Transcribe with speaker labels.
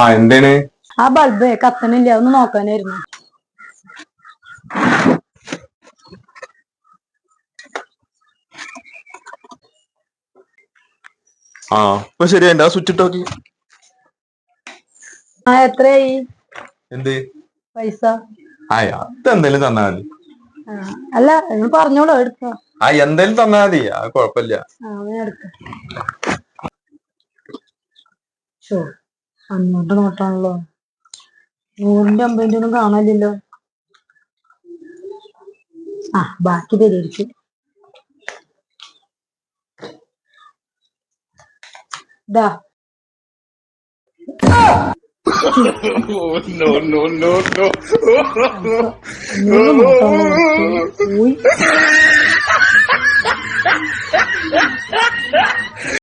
Speaker 1: ആ എന്തേന്?
Speaker 2: ആ ബൾബ് കത്തണില്ല, ഒന്ന് നോക്കാനായിരുന്നു.
Speaker 1: ആ ഇപ്പൊ ശരിയായിണ്ട്. ആ സ്വിച്ച് ഇട്ട് നോക്കി.
Speaker 2: ആ എത്രയായി
Speaker 1: എന്ത്?
Speaker 2: പൈസ?
Speaker 1: അതെന്തേലും തന്നാ മതി.
Speaker 2: ആ അല്ല, നിങ്ങൾ പറഞ്ഞോളൂ, എടുക്കാം.
Speaker 1: എന്തേലും തന്നാ മതി, അത് കൊഴപ്പില്ല.
Speaker 2: ഞാൻ എടുക്കാം. 500 നോട്ടാണല്ലോ, 100ന്റെ 50ന്റെ ഒന്നും കാണാനില്ലല്ലോ. ആ ബാക്കി തരുമായിരിക്കും. ഇതാ.
Speaker 3: No, no, no, no.
Speaker 2: 100 നോട്ടാണല്ലോ.